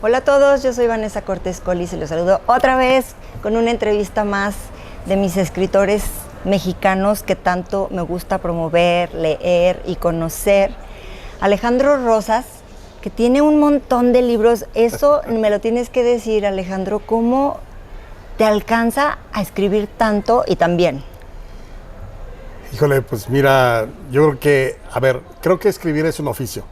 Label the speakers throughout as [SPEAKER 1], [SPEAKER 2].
[SPEAKER 1] Hola a todos, yo soy Vanessa Cortés Collis y los saludo otra vez con una entrevista más de mis escritores mexicanos que tanto me gusta promover, leer y conocer. Alejandro Rosas, que tiene un montón de libros. Eso me lo tienes que decir, Alejandro, ¿cómo te alcanza a escribir tanto y tan bien?
[SPEAKER 2] Híjole, pues mira, yo creo que escribir es un oficio.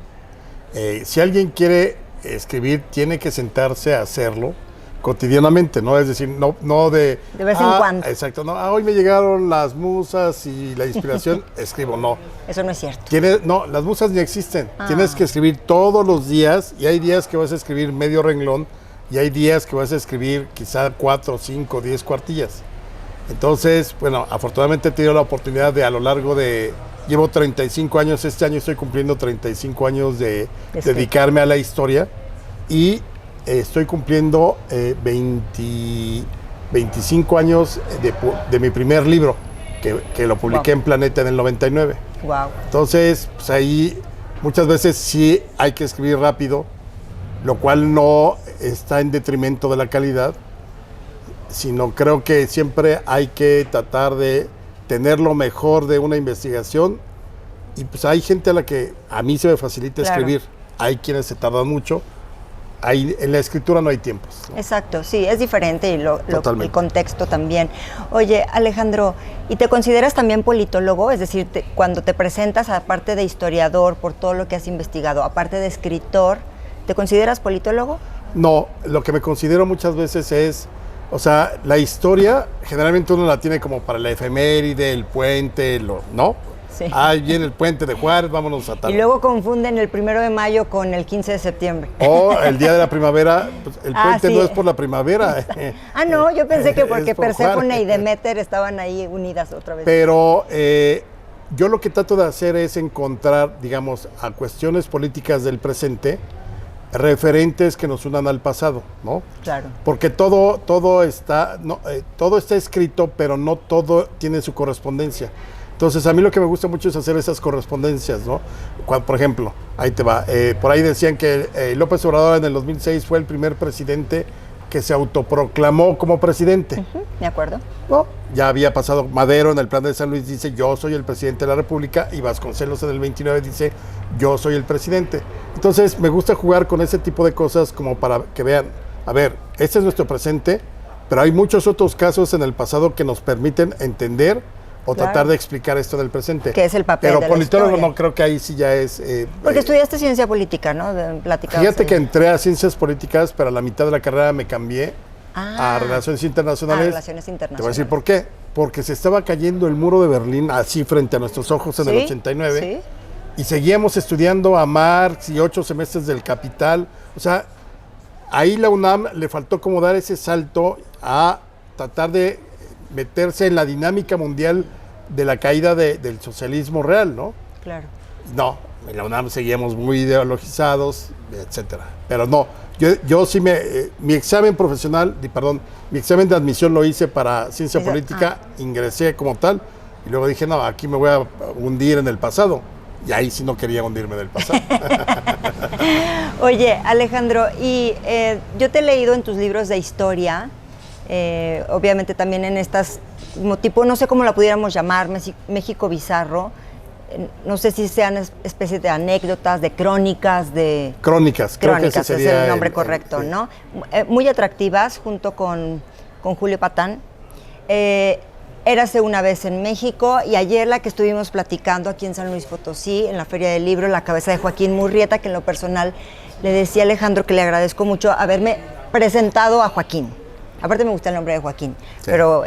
[SPEAKER 2] Si alguien quiere escribir, tiene que sentarse a hacerlo cotidianamente, ¿no? Es decir, no de
[SPEAKER 1] vez en cuando.
[SPEAKER 2] Exacto, no, hoy me llegaron las musas y la inspiración, escribo, no.
[SPEAKER 1] Eso no es cierto.
[SPEAKER 2] No, las musas ni existen. Tienes que escribir todos los días y hay días que vas a escribir medio renglón y hay días que vas a escribir quizá 4, 5, 10 cuartillas. Entonces, bueno, afortunadamente he tenido la oportunidad de a lo largo de... Llevo 35 años, este año estoy cumpliendo 35 años de dedicarme a la historia y estoy cumpliendo 25 años de mi primer libro, que lo publiqué en Planeta en el 99.
[SPEAKER 1] Wow.
[SPEAKER 2] Entonces, pues ahí muchas veces sí hay que escribir rápido, lo cual no está en detrimento de la calidad, sino creo que siempre hay que tratar de tener lo mejor de una investigación y pues hay gente a la que a mí se me facilita escribir, hay quienes se tardan mucho, en la escritura no hay tiempos, ¿no?
[SPEAKER 1] Exacto, sí, es diferente y el contexto también. Oye, Alejandro, ¿y te consideras también politólogo? Es decir, cuando te presentas, aparte de historiador, por todo lo que has investigado, aparte de escritor, ¿te consideras politólogo? No, lo que me considero muchas veces es... O sea, la historia generalmente uno la tiene como para la efeméride, el puente, ¿no? Sí.
[SPEAKER 2] Ahí viene el puente de Juárez, vámonos a tal.
[SPEAKER 1] Y luego confunden el 1 de mayo con el 15 de septiembre.
[SPEAKER 2] O el día de la primavera, pues el puente no es por la primavera.
[SPEAKER 1] No, yo pensé que porque Perséfone y Deméter estaban ahí unidas otra vez.
[SPEAKER 2] Pero yo lo que trato de hacer es encontrar, digamos, a cuestiones políticas del presente, referentes que nos unan al pasado, ¿no?
[SPEAKER 1] Claro.
[SPEAKER 2] Porque todo está escrito, pero no todo tiene su correspondencia. Entonces, a mí lo que me gusta mucho es hacer esas correspondencias, ¿no? Por ejemplo, ahí te va, por ahí decían que López Obrador en el 2006 fue el primer presidente que se autoproclamó como presidente.
[SPEAKER 1] ¿De acuerdo?
[SPEAKER 2] ¿No? Ya había pasado Madero en el plan de San Luis, dice yo soy el presidente de la República, y Vasconcelos en el 29 dice yo soy el presidente. Entonces me gusta jugar con ese tipo de cosas como para que vean, a ver, este es nuestro presente, pero hay muchos otros casos en el pasado que nos permiten entender o tratar de explicar esto del presente.
[SPEAKER 1] Que es el papel
[SPEAKER 2] pero
[SPEAKER 1] de la
[SPEAKER 2] politólogo
[SPEAKER 1] historia.
[SPEAKER 2] No, creo que ahí sí ya es...
[SPEAKER 1] Porque estudiaste ciencia política, ¿no?
[SPEAKER 2] Fíjate que entré a ciencias políticas, pero a la mitad de la carrera me cambié a Relaciones Internacionales.
[SPEAKER 1] Relaciones Internacionales.
[SPEAKER 2] Te voy a decir por qué. Porque se estaba cayendo el muro de Berlín así frente a nuestros ojos en el 89.
[SPEAKER 1] Sí.
[SPEAKER 2] Y seguíamos estudiando a Marx y 8 semestres del Capital. O sea, ahí la UNAM le faltó como dar ese salto a tratar de meterse en la dinámica mundial de la caída del socialismo real, ¿no?
[SPEAKER 1] Claro.
[SPEAKER 2] No, en la UNAM seguíamos muy ideologizados, etcétera. Pero no, yo sí mi examen profesional, mi examen de admisión lo hice para ciencia política, ingresé como tal, y luego dije, no, aquí me voy a hundir en el pasado. Y ahí sí no quería hundirme en el pasado.
[SPEAKER 1] Oye, Alejandro, y yo te he leído en tus libros de historia, obviamente también en estas, como tipo, no sé cómo la pudiéramos llamar, México bizarro, no sé si sean especies de anécdotas, de crónicas,
[SPEAKER 2] Crónicas, creo que ese sería
[SPEAKER 1] es el nombre correcto, sí. ¿No? Muy atractivas, junto con Julio Patán. Érase una vez en México, y ayer la que estuvimos platicando aquí en San Luis Potosí, en la Feria del Libro, La cabeza de Joaquín Murrieta, que en lo personal le decía a Alejandro que le agradezco mucho haberme presentado a Joaquín. Aparte me gusta el nombre de Joaquín, sí. Pero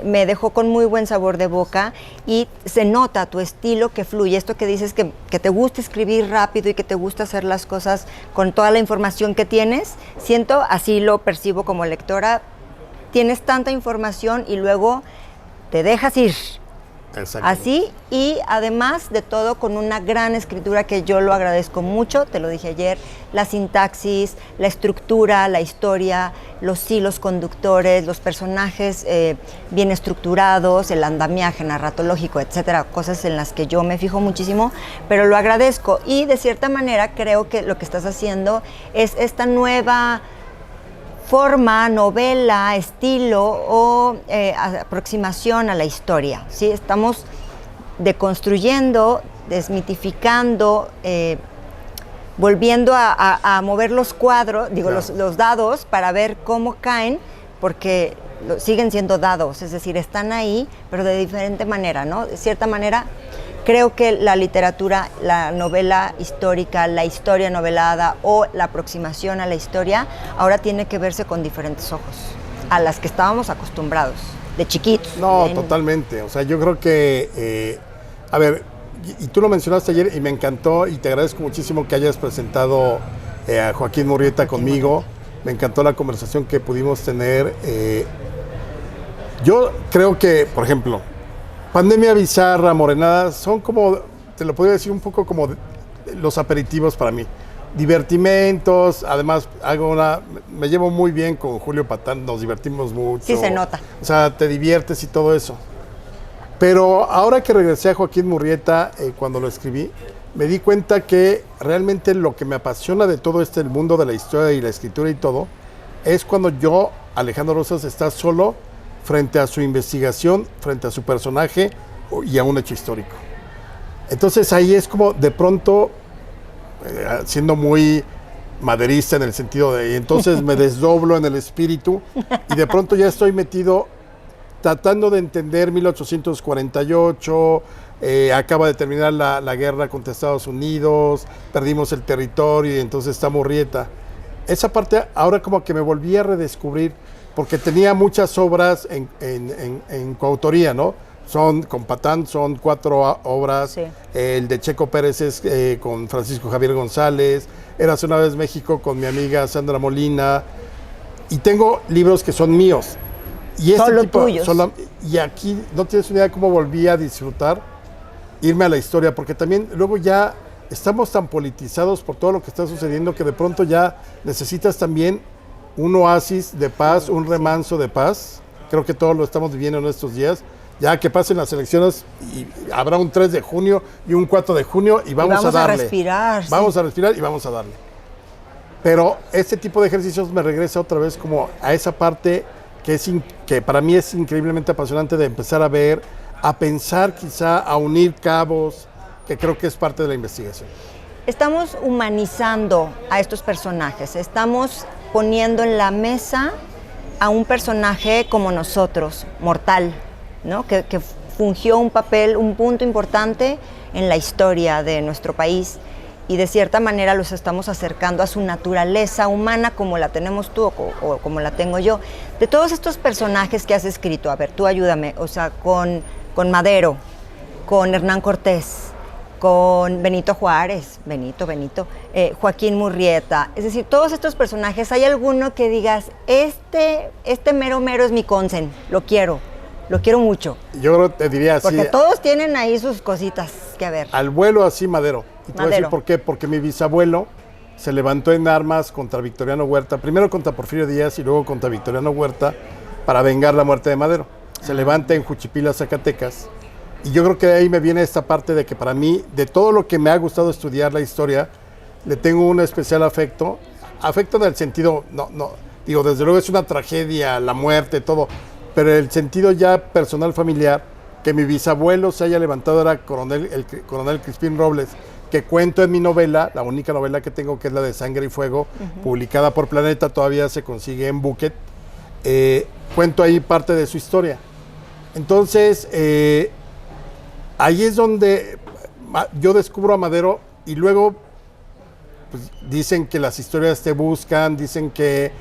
[SPEAKER 1] me dejó con muy buen sabor de boca, y se nota tu estilo que fluye, esto que dices que te gusta escribir rápido y que te gusta hacer las cosas con toda la información que tienes. Siento, así lo percibo como lectora, tienes tanta información y luego te dejas ir Así, y además de todo con una gran escritura que yo lo agradezco mucho, te lo dije ayer, la sintaxis, la estructura, la historia, los hilos conductores, los personajes bien estructurados, el andamiaje narratológico, etcétera, cosas en las que yo me fijo muchísimo, pero lo agradezco y de cierta manera creo que lo que estás haciendo es esta nueva forma, novela, estilo o aproximación a la historia, ¿sí? Estamos deconstruyendo, desmitificando, volviendo a mover los cuadros, digo, claro, los dados para ver cómo caen, porque siguen siendo dados, es decir, están ahí, pero de diferente manera, ¿no? De cierta manera, creo que la literatura, la novela histórica, la historia novelada o la aproximación a la historia, ahora tiene que verse con diferentes ojos, a las que estábamos acostumbrados, de chiquitos.
[SPEAKER 2] No, totalmente. O sea, yo creo que, a ver, y tú lo mencionaste ayer y me encantó y te agradezco muchísimo que hayas presentado a Joaquín Murrieta conmigo. Me encantó la conversación que pudimos tener. Yo creo que, por ejemplo, Pandemia Bizarra, Morenada, son como, te lo podría decir un poco como los aperitivos para mí. Divertimentos, además me llevo muy bien con Julio Patán, nos divertimos mucho.
[SPEAKER 1] Sí se nota.
[SPEAKER 2] O sea, te diviertes y todo eso. Pero ahora que regresé a Joaquín Murrieta, cuando lo escribí, me di cuenta que realmente lo que me apasiona de todo el mundo de la historia y la escritura y todo, es cuando yo, Alejandro Rosas, está solo frente a su investigación, frente a su personaje y a un hecho histórico. Entonces ahí es como de pronto, siendo muy maderista en el sentido de, entonces me desdoblo en el espíritu y de pronto ya estoy metido tratando de entender 1848, acaba de terminar la guerra contra Estados Unidos, perdimos el territorio y entonces está Murrieta. Esa parte ahora como que me volví a redescubrir, porque tenía muchas obras en coautoría, ¿no? Con Patán son 4 obras, sí. El de Checo Pérez es con Francisco Javier González, Érase una vez México con mi amiga Sandra Molina, y tengo libros que son míos. Y
[SPEAKER 1] solo tuyos.
[SPEAKER 2] Y aquí no tienes una idea de cómo volví a disfrutar irme a la historia, porque también luego ya estamos tan politizados por todo lo que está sucediendo que de pronto ya necesitas también un oasis de paz, un remanso de paz. Creo que todos lo estamos viviendo en estos días. Ya que pasen las elecciones y habrá un 3 de junio y un 4 de junio y vamos a darle.
[SPEAKER 1] Respirar.
[SPEAKER 2] Vamos a respirar y vamos a darle. Pero este tipo de ejercicios me regresa otra vez como a esa parte que para mí es increíblemente apasionante de empezar a ver, a pensar quizá, a unir cabos, que creo que es parte de la investigación.
[SPEAKER 1] Estamos humanizando a estos personajes, estamos poniendo en la mesa a un personaje como nosotros, mortal, ¿no? Que fungió un papel, un punto importante en la historia de nuestro país y de cierta manera los estamos acercando a su naturaleza humana como la tenemos tú o como la tengo yo. De todos estos personajes que has escrito, a ver, tú ayúdame, o sea, con Madero, con Hernán Cortés, con Benito Juárez, Joaquín Murrieta, es decir, todos estos personajes, ¿hay alguno que digas, este mero es mi consen, lo quiero mucho?
[SPEAKER 2] Yo te diría así.
[SPEAKER 1] Porque todos tienen ahí sus cositas que ver.
[SPEAKER 2] Al vuelo así Madero. Y te voy a decir por qué, porque mi bisabuelo se levantó en armas contra Victoriano Huerta, primero contra Porfirio Díaz y luego contra Victoriano Huerta para vengar la muerte de Madero. Se levanta en Juchipila, Zacatecas. Y yo creo que de ahí me viene esta parte de que para mí, de todo lo que me ha gustado estudiar la historia, le tengo un especial afecto. Afecto en el sentido, digo, desde luego es una tragedia, la muerte, todo, pero el sentido ya personal, familiar, que mi bisabuelo se haya levantado era el coronel Crispín Robles, que cuento en mi novela, la única novela que tengo, que es la de Sangre y Fuego, publicada por Planeta, todavía se consigue en Bucket. Cuento ahí parte de su historia. Entonces, ahí es donde yo descubro a Madero y luego pues, dicen que las historias te buscan, dicen que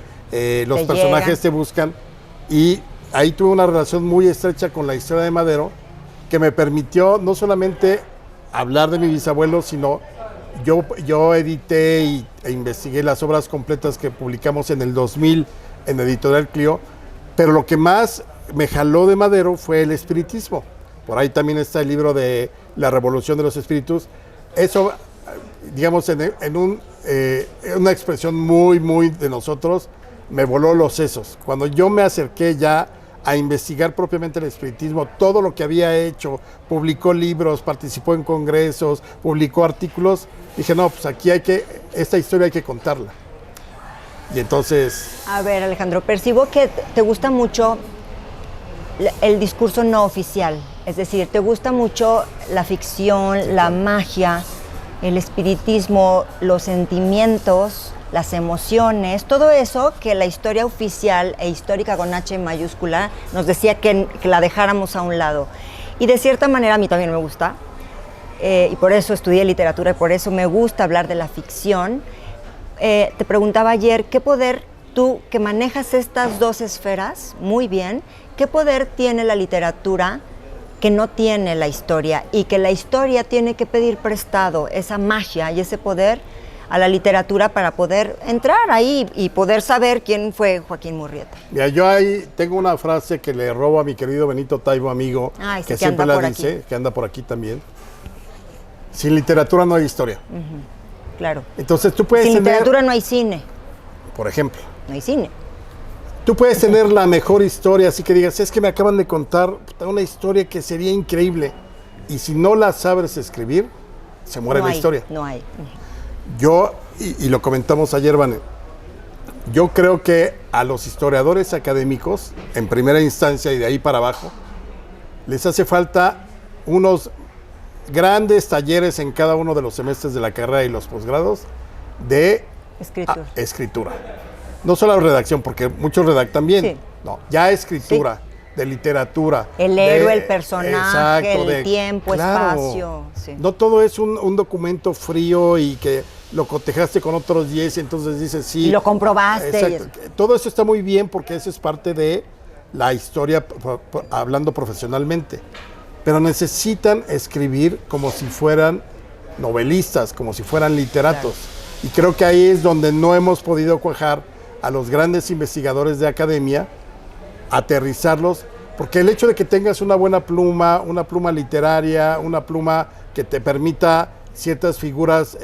[SPEAKER 2] los personajes te buscan, y ahí tuve una relación muy estrecha con la historia de Madero que me permitió no solamente hablar de mi bisabuelo, sino yo edité e investigué las obras completas que publicamos en el 2000 en Editorial Clio, pero lo que más me jaló de Madero fue el espiritismo, por ahí también está el libro de La Revolución de los Espíritus. Eso, digamos, una expresión muy de nosotros, me voló los sesos. Cuando yo me acerqué ya a investigar propiamente el espiritismo, todo lo que había hecho, publicó libros, participó en congresos, publicó artículos, dije, no, pues aquí esta historia hay que contarla. Y entonces...
[SPEAKER 1] A ver, Alejandro, percibo que te gusta mucho el discurso no oficial, es decir, te gusta mucho la ficción, sí, la magia, el espiritismo, los sentimientos, las emociones, todo eso que la historia oficial e histórica con H mayúscula nos decía que la dejáramos a un lado. Y de cierta manera a mí también me gusta, y por eso estudié literatura y por eso me gusta hablar de la ficción. Te preguntaba ayer, ¿qué poder, tú que manejas estas dos esferas muy bien, qué poder tiene la literatura que no tiene la historia y que la historia tiene que pedir prestado esa magia y ese poder a la literatura para poder entrar ahí y poder saber quién fue Joaquín Murrieta?
[SPEAKER 2] Mira, yo ahí tengo una frase que le robo a mi querido Benito Taibo, amigo, que siempre la dice, aquí, que anda por aquí también. Sin literatura no hay historia.
[SPEAKER 1] Claro.
[SPEAKER 2] Entonces tú puedes
[SPEAKER 1] Sin literatura no hay cine.
[SPEAKER 2] Por ejemplo.
[SPEAKER 1] No hay cine.
[SPEAKER 2] Tú puedes tener la mejor historia, así que digas, es que me acaban de contar una historia que sería increíble. Y si no la sabes escribir, se muere la historia.
[SPEAKER 1] No hay.
[SPEAKER 2] Yo, y lo comentamos ayer, Vane, yo creo que a los historiadores académicos, en primera instancia y de ahí para abajo, les hace falta unos grandes talleres en cada uno de los semestres de la carrera y los posgrados de escritura. No solo redacción, porque muchos redactan bien, sí. No, ya escritura, sí. De literatura.
[SPEAKER 1] El héroe, el personaje, exacto, el tiempo,
[SPEAKER 2] claro,
[SPEAKER 1] espacio. Sí.
[SPEAKER 2] No todo es un documento frío y que lo cotejaste con otros 10 y entonces dices sí.
[SPEAKER 1] Y lo comprobaste.
[SPEAKER 2] Exacto. Todo eso está muy bien porque eso es parte de la historia, hablando profesionalmente. Pero necesitan escribir como si fueran novelistas, como si fueran literatos. Claro. Y creo que ahí es donde no hemos podido cuajar a los grandes investigadores de academia, aterrizarlos, porque el hecho de que tengas una buena pluma, una pluma literaria, una pluma que te permita ciertas figuras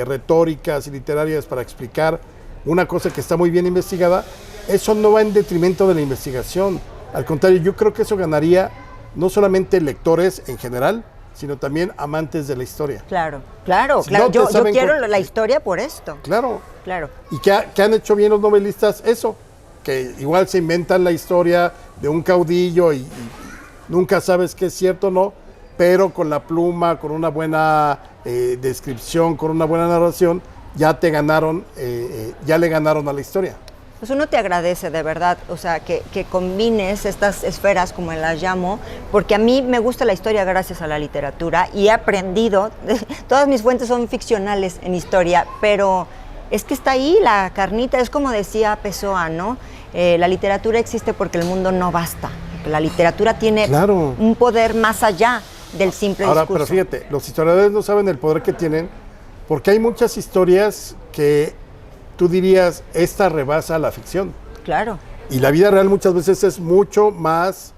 [SPEAKER 2] retóricas y literarias para explicar una cosa que está muy bien investigada, eso no va en detrimento de la investigación. Al contrario, yo creo que eso ganaría no solamente lectores en general, sino también amantes de la historia.
[SPEAKER 1] Claro. No, yo quiero la historia por esto.
[SPEAKER 2] Claro. ¿Y qué han hecho bien los novelistas? Eso, que igual se inventan la historia de un caudillo y nunca sabes qué es cierto o no, pero con la pluma, con una buena descripción, con una buena narración, ya le ganaron a la historia.
[SPEAKER 1] Pues uno te agradece de verdad, o sea, que combines estas esferas, como las llamo, porque a mí me gusta la historia gracias a la literatura y he aprendido, todas mis fuentes son ficcionales en historia, pero es que está ahí la carnita, es como decía Pessoa, ¿no? La literatura existe porque el mundo no basta, la literatura tiene un poder más allá del simple discurso.
[SPEAKER 2] Ahora, pero fíjate, los historiadores no saben el poder que tienen, porque hay muchas historias que tú dirías, esta rebasa la ficción.
[SPEAKER 1] Claro.
[SPEAKER 2] Y la vida real muchas veces es mucho más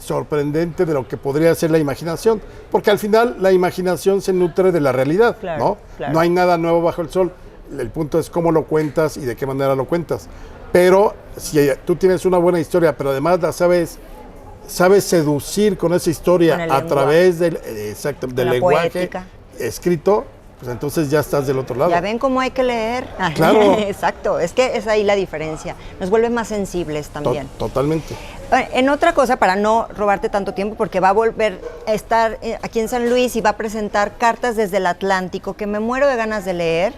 [SPEAKER 2] sorprendente de lo que podría ser la imaginación, porque al final la imaginación se nutre de la realidad, ¿no? Claro. No hay nada nuevo bajo el sol. El punto es cómo lo cuentas y de qué manera lo cuentas. Pero si tú tienes una buena historia, pero además la sabes seducir con esa historia a través del lenguaje poética. Escrito, pues entonces ya estás del otro lado.
[SPEAKER 1] Ya ven cómo hay que leer.
[SPEAKER 2] Claro.
[SPEAKER 1] Exacto, es que es ahí la diferencia. Nos vuelve más sensibles también.
[SPEAKER 2] Totalmente.
[SPEAKER 1] En otra cosa, para no robarte tanto tiempo, porque va a volver a estar aquí en San Luis y va a presentar Cartas desde el Atlántico, que me muero de ganas de leer,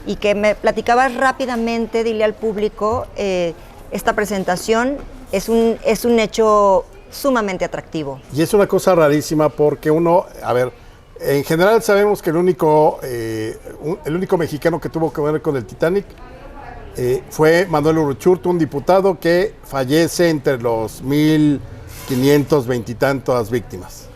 [SPEAKER 1] y que me platicabas rápidamente, dile al público, esta presentación es un hecho sumamente atractivo.
[SPEAKER 2] Y es una cosa rarísima porque en general sabemos que el único mexicano que tuvo que ver con el Titanic fue Manuel Uruchurtu, un diputado que fallece entre los 1,520 y tantas víctimas.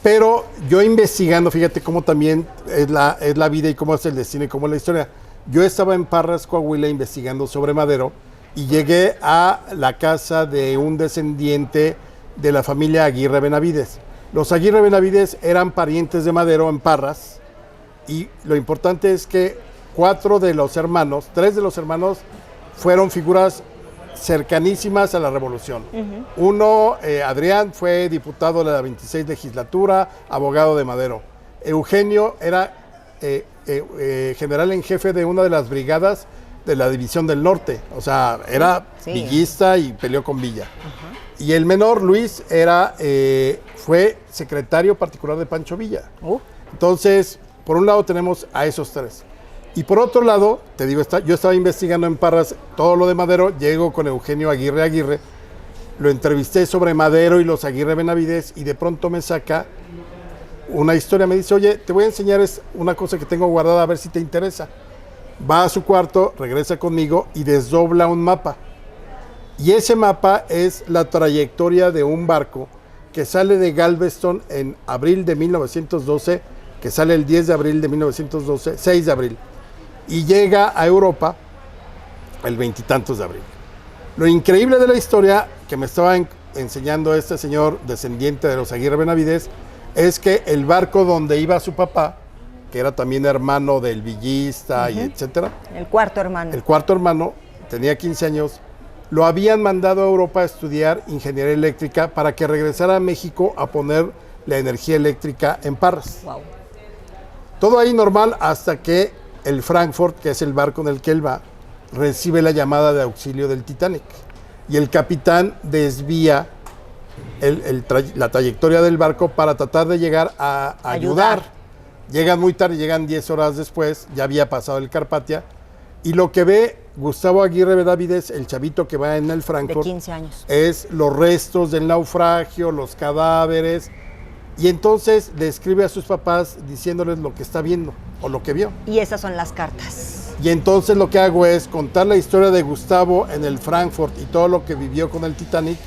[SPEAKER 2] Pero yo investigando, fíjate cómo también es la vida y cómo es el destino y cómo es la historia. Yo estaba en Parras, Coahuila, investigando sobre Madero y llegué a la casa de un descendiente de la familia Aguirre Benavides. Los Aguirre Benavides eran parientes de Madero en Parras, y lo importante es que 3 de los hermanos fueron figuras cercanísimas a la revolución. Uno, Adrián, fue diputado de la 26 legislatura, abogado de Madero. Eugenio era general en jefe de una de las brigadas de la División del Norte, o sea, era villista y peleó con Villa. Y el menor, Luis, fue secretario particular de Pancho Villa. Entonces, por un lado tenemos a esos 3. Y por otro lado, te digo, yo estaba investigando en Parras todo lo de Madero, llego con Eugenio Aguirre, lo entrevisté sobre Madero y los Aguirre Benavides, y de pronto me saca una historia, me dice, oye, te voy a enseñar una cosa que tengo guardada, a ver si te interesa. Va a su cuarto, regresa conmigo y desdobla un mapa. Y ese mapa es la trayectoria de un barco que sale de Galveston en abril de 1912, que sale el 10 de abril de 1912, 6 de abril, y llega a Europa el 20 y tantos de abril. Lo increíble de la historia que me estaba enseñando este señor descendiente de los Aguirre Benavides es que el barco donde iba su papá, que era también hermano del villista y etcétera,
[SPEAKER 1] el cuarto hermano,
[SPEAKER 2] tenía 15 años, lo habían mandado a Europa a estudiar ingeniería eléctrica para que regresara a México a poner la energía eléctrica en Parras.
[SPEAKER 1] Wow.
[SPEAKER 2] Todo ahí normal hasta que el Frankfurt, que es el barco en el que él va, recibe la llamada de auxilio del Titanic. Y el capitán desvía la trayectoria del barco para tratar de llegar a ayudar. Llegan muy tarde, llegan 10 horas después, ya había pasado el Carpathia. Y lo que ve Gustavo Aguirre Benavides, el chavito que va en el Frankfurt,
[SPEAKER 1] de 15 años,
[SPEAKER 2] es los restos del naufragio, los cadáveres. Y entonces le escribe a sus papás diciéndoles lo que está viendo o lo que vio.
[SPEAKER 1] Y esas son las cartas.
[SPEAKER 2] Y entonces lo que hago es contar la historia de Gustavo en el Frankfurt y todo lo que vivió con el Titanic,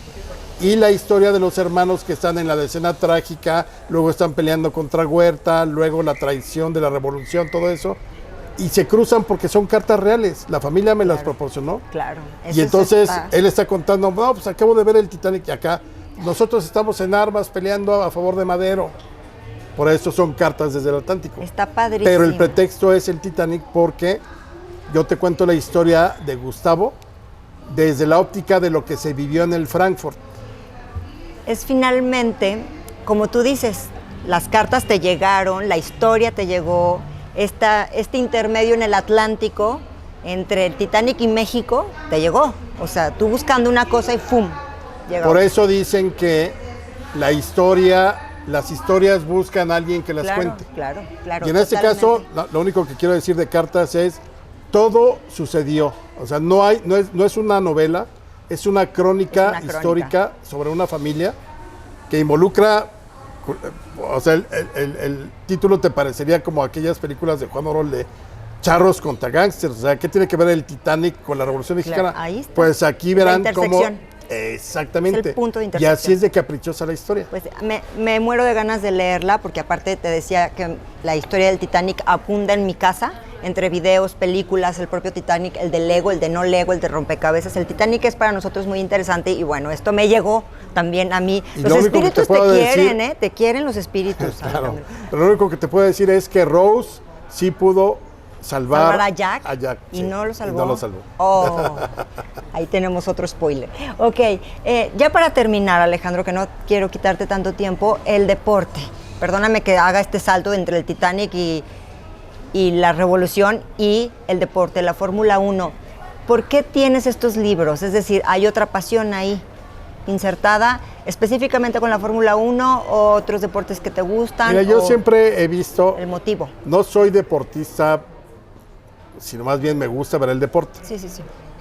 [SPEAKER 2] y la historia de los hermanos que están en la decena trágica, luego están peleando contra Huerta, luego la traición de la revolución, todo eso. Y se cruzan porque son cartas reales. La familia me las proporcionó.
[SPEAKER 1] Claro.
[SPEAKER 2] Y entonces él está contando, no, pues acabo de ver el Titanic y acá nosotros estamos en armas peleando a favor de Madero. Por eso son cartas desde el Atlántico.
[SPEAKER 1] Está padrísimo.
[SPEAKER 2] Pero el pretexto es el Titanic, porque yo te cuento la historia de Gustavo desde la óptica de lo que se vivió en el Frankfurt.
[SPEAKER 1] Es finalmente, como tú dices, las cartas te llegaron, la historia te llegó, este intermedio en el Atlántico entre el Titanic y México te llegó. O sea, tú buscando una cosa y ¡fum! Llegó.
[SPEAKER 2] Por eso dicen que las historias buscan a alguien que las cuente.
[SPEAKER 1] Claro.
[SPEAKER 2] Y en este caso, lo único que quiero decir de cartas es, todo sucedió. O sea, no es una novela, es una crónica histórica sobre una familia que involucra, o sea, el título te parecería como aquellas películas de Juan Orol de charros contra gángsters. O sea, ¿qué tiene que ver el Titanic con la Revolución Mexicana?
[SPEAKER 1] Ahí está.
[SPEAKER 2] Pues aquí verán cómo... Exactamente.
[SPEAKER 1] Es el punto de
[SPEAKER 2] y
[SPEAKER 1] intersección.
[SPEAKER 2] así es de caprichosa la historia.
[SPEAKER 1] Pues me muero de ganas de leerla, porque aparte te decía que la historia del Titanic abunda en mi casa, entre videos, películas, el propio Titanic, el de Lego, el de no Lego, el de rompecabezas. El Titanic es para nosotros muy interesante y bueno, esto me llegó también a mí.
[SPEAKER 2] Y
[SPEAKER 1] los espíritus te quieren,
[SPEAKER 2] decir,
[SPEAKER 1] te quieren los espíritus.
[SPEAKER 2] Claro, pero lo único que te puedo decir es que Rose sí pudo salvar
[SPEAKER 1] a Jack, y
[SPEAKER 2] sí,
[SPEAKER 1] no lo salvó.
[SPEAKER 2] Y no lo salvó.
[SPEAKER 1] Oh, ahí tenemos otro spoiler. Ok, ya para terminar, Alejandro, que no quiero quitarte tanto tiempo, el deporte. Perdóname que haga este salto entre el Titanic y la Revolución y el deporte, la Fórmula 1. ¿Por qué tienes estos libros? Es decir, ¿hay otra pasión ahí insertada específicamente con la Fórmula 1 o otros deportes que te gustan?
[SPEAKER 2] Mira, yo siempre he visto...
[SPEAKER 1] El motivo.
[SPEAKER 2] No soy deportista, sino más bien me gusta ver el deporte.
[SPEAKER 1] Sí.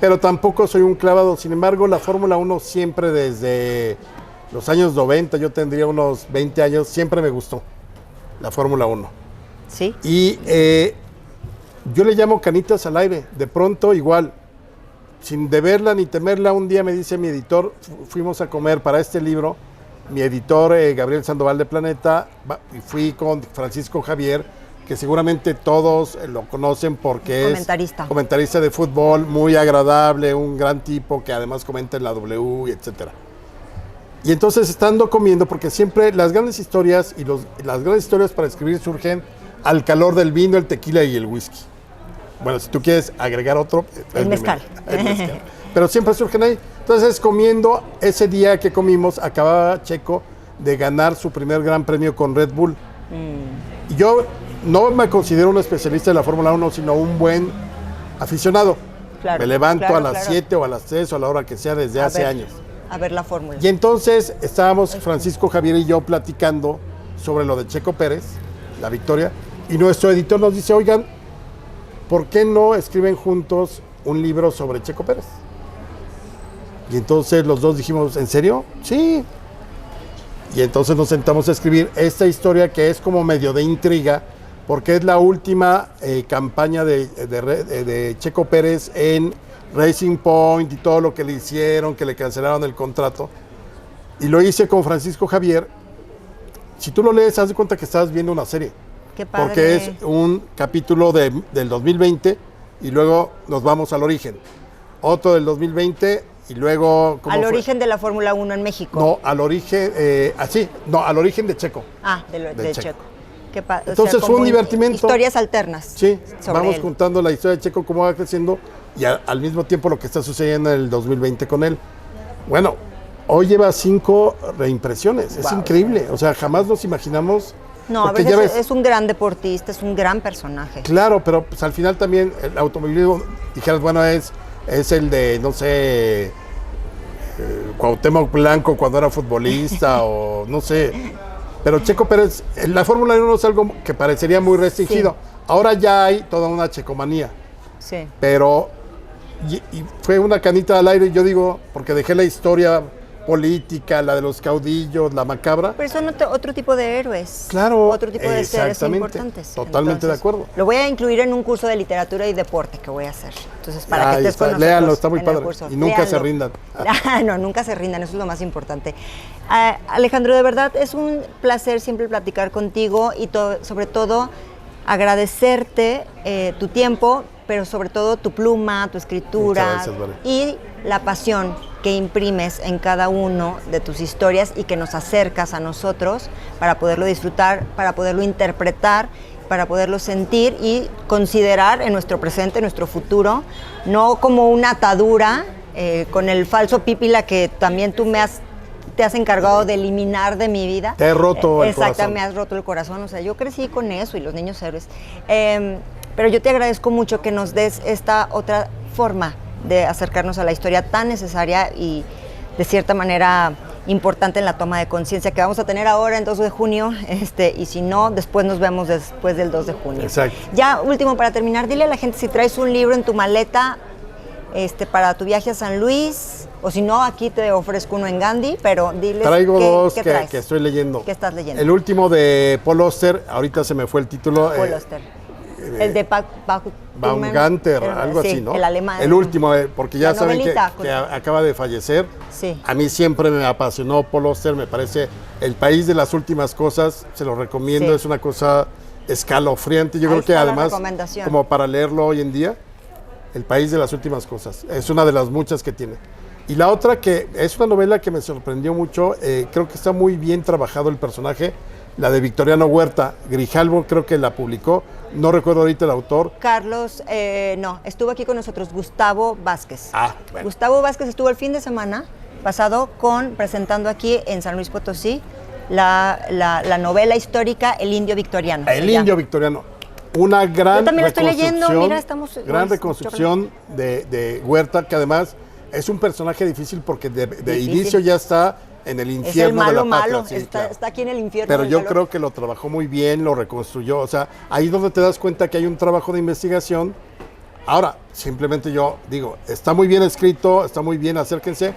[SPEAKER 2] Pero tampoco soy un clavado. Sin embargo, la Fórmula 1 siempre desde los años 90, yo tendría unos 20 años, siempre me gustó la Fórmula 1.
[SPEAKER 1] Sí.
[SPEAKER 2] Y yo le llamo canitas al aire. De pronto, igual, sin deberla ni temerla, un día me dice mi editor, fuimos a comer para este libro, mi editor Gabriel Sandoval de Planeta, y fui con Francisco Javier, que seguramente todos lo conocen porque es comentarista de fútbol, muy agradable, un gran tipo que además comenta en la W, etcétera. Y entonces estando comiendo, porque siempre las grandes historias y las grandes historias para escribir surgen al calor del vino, el tequila y el whisky. Bueno, si tú quieres agregar otro,
[SPEAKER 1] el mezcal.
[SPEAKER 2] El mezcal. Pero siempre surgen ahí. Entonces, comiendo, ese día que comimos, acababa Checo de ganar su primer gran premio con Red Bull. Y yo no me considero un especialista de la Fórmula 1, sino un buen aficionado.
[SPEAKER 1] Claro,
[SPEAKER 2] me levanto
[SPEAKER 1] claro,
[SPEAKER 2] a las 7 o a las 3 o a la hora que sea desde hace años.
[SPEAKER 1] A ver la fórmula.
[SPEAKER 2] Y entonces estábamos Francisco Javier y yo platicando sobre lo de Checo Pérez, la victoria, y nuestro editor nos dice, oigan, ¿por qué no escriben juntos un libro sobre Checo Pérez? Y entonces los dos dijimos, ¿en serio? Sí. Y entonces nos sentamos a escribir esta historia que es como medio de intriga, porque es la última campaña de Checo Pérez en Racing Point y todo lo que le hicieron, que le cancelaron el contrato. Y lo hice con Francisco Javier. Si tú lo lees, haz de cuenta que estás viendo una serie.
[SPEAKER 1] Qué padre.
[SPEAKER 2] Porque es un capítulo del 2020 y luego nos vamos al origen. Otro del 2020 y luego...
[SPEAKER 1] ¿Al origen de la Fórmula 1 en México?
[SPEAKER 2] No, al origen, al origen de Checo.
[SPEAKER 1] Ah, de Checo.
[SPEAKER 2] Entonces fue un divertimento.
[SPEAKER 1] Historias alternas.
[SPEAKER 2] Sí, vamos contando la historia de Checo, cómo va creciendo y al mismo tiempo lo que está sucediendo en el 2020 con él. Bueno, hoy lleva 5 reimpresiones, es increíble, o sea, jamás nos imaginamos.
[SPEAKER 1] No, a veces es un gran deportista, es un gran personaje.
[SPEAKER 2] Claro, pero pues al final también el automovilismo, dijeras, bueno, es el de, no sé, Cuauhtémoc Blanco cuando era futbolista o no sé. Pero Checo Pérez, la Fórmula 1 es algo que parecería muy restringido. Sí. Ahora ya hay toda una checomanía.
[SPEAKER 1] Sí.
[SPEAKER 2] Pero y fue una canita al aire, yo digo, porque dejé la historia política, la de los caudillos, la macabra.
[SPEAKER 1] Pero son otro tipo de héroes.
[SPEAKER 2] Claro.
[SPEAKER 1] Otro tipo de seres importantes.
[SPEAKER 2] Totalmente de acuerdo.
[SPEAKER 1] Lo voy a incluir en un curso de literatura y deporte que voy a hacer. Entonces, para que estés con nosotros.
[SPEAKER 2] Léanlo, está muy padre. Y nunca se rindan.
[SPEAKER 1] No, nunca se rindan, eso es lo más importante. Alejandro, de verdad es un placer siempre platicar contigo y sobre todo agradecerte tu tiempo, pero sobre todo tu pluma, tu escritura.
[SPEAKER 2] Muchas gracias, vale.
[SPEAKER 1] Y la pasión que imprimes en cada uno de tus historias y que nos acercas a nosotros para poderlo disfrutar, para poderlo interpretar, para poderlo sentir y considerar en nuestro presente, en nuestro futuro, no como una atadura con el falso pípila que también te has encargado de eliminar de mi vida.
[SPEAKER 2] Te he roto el corazón.
[SPEAKER 1] Exacto, me has roto el corazón, o sea, yo crecí con eso y los niños héroes. Pero yo te agradezco mucho que nos des esta otra forma de acercarnos a la historia tan necesaria y de cierta manera importante en la toma de conciencia que vamos a tener ahora en 2 de junio, y si no, después nos vemos después del 2 de junio.
[SPEAKER 2] Exacto.
[SPEAKER 1] Ya, último, para terminar, dile a la gente si traes un libro en tu maleta para tu viaje a San Luis, o si no, aquí te ofrezco uno en Gandhi, pero diles.
[SPEAKER 2] Traigo dos
[SPEAKER 1] ¿qué
[SPEAKER 2] que estoy leyendo.
[SPEAKER 1] ¿Qué estás leyendo?
[SPEAKER 2] El último de Paul Auster, ahorita se me fue el título.
[SPEAKER 1] Paul Auster. El de
[SPEAKER 2] Baumgartner, algo así, ¿no?
[SPEAKER 1] El alemán.
[SPEAKER 2] El último, porque ya saben que acaba de fallecer.
[SPEAKER 1] Sí.
[SPEAKER 2] A mí siempre me apasionó Paul Auster, me parece el país de las últimas cosas, se lo recomiendo, sí. Es una cosa escalofriante. Yo creo que además, como para leerlo hoy en día, el país de las últimas cosas, es una de las muchas que tiene. Y la otra que es una novela que me sorprendió mucho, creo que está muy bien trabajado el personaje, la de Victoriano Huerta. Grijalvo creo que la publicó, no recuerdo ahorita el autor.
[SPEAKER 1] Carlos, no, estuvo aquí con nosotros Gustavo Vázquez.
[SPEAKER 2] Bueno.
[SPEAKER 1] Gustavo Vázquez estuvo el fin de semana pasado presentando aquí en San Luis Potosí la novela histórica El Indio Victoriano.
[SPEAKER 2] El Indio Victoriano. Una gran
[SPEAKER 1] Yo también lo estoy leyendo, mira, estamos...
[SPEAKER 2] Gran reconstrucción de Huerta, que además es un personaje difícil porque de inicio ya está en el infierno. Es el
[SPEAKER 1] malo,
[SPEAKER 2] de la patria,
[SPEAKER 1] malo,
[SPEAKER 2] sí,
[SPEAKER 1] está aquí en el infierno.
[SPEAKER 2] Pero yo creo que lo trabajó muy bien, lo reconstruyó, o sea, ahí es donde te das cuenta que hay un trabajo de investigación. Ahora, simplemente yo digo, está muy bien escrito, está muy bien, acérquense,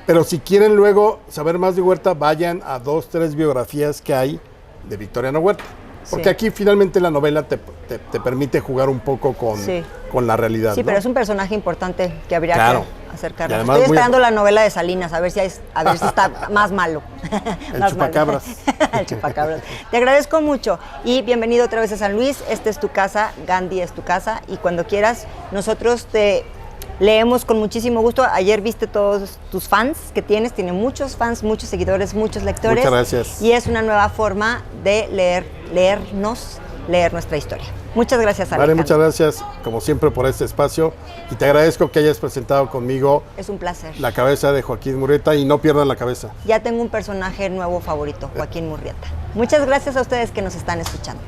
[SPEAKER 2] pero si quieren luego saber más de Huerta, vayan a 2, 3 biografías que hay de Victoriano Huerta. Porque aquí finalmente la novela te permite jugar un poco con la realidad.
[SPEAKER 1] Sí,
[SPEAKER 2] ¿no?
[SPEAKER 1] pero es un personaje importante que habría que acercarnos.
[SPEAKER 2] Estoy
[SPEAKER 1] esperando la novela de Salinas, a ver si está más malo.
[SPEAKER 2] El chupacabras.
[SPEAKER 1] El chupacabras. Te agradezco mucho y bienvenido otra vez a San Luis. Esta es tu casa, Gandhi es tu casa y cuando quieras nosotros te leemos con muchísimo gusto. Ayer viste todos tus fans que tienes, tiene muchos fans, muchos seguidores, muchos lectores.
[SPEAKER 2] Muchas gracias.
[SPEAKER 1] Y es una nueva forma de leer nuestra historia. Muchas gracias,
[SPEAKER 2] Vale,
[SPEAKER 1] Alejandro.
[SPEAKER 2] muchas gracias, como siempre, por este espacio. Y te agradezco que hayas presentado conmigo
[SPEAKER 1] Es un placer.
[SPEAKER 2] La cabeza de Joaquín Murrieta y no pierdan la cabeza.
[SPEAKER 1] Ya tengo un personaje nuevo favorito, Joaquín Murrieta. Muchas gracias a ustedes que nos están escuchando.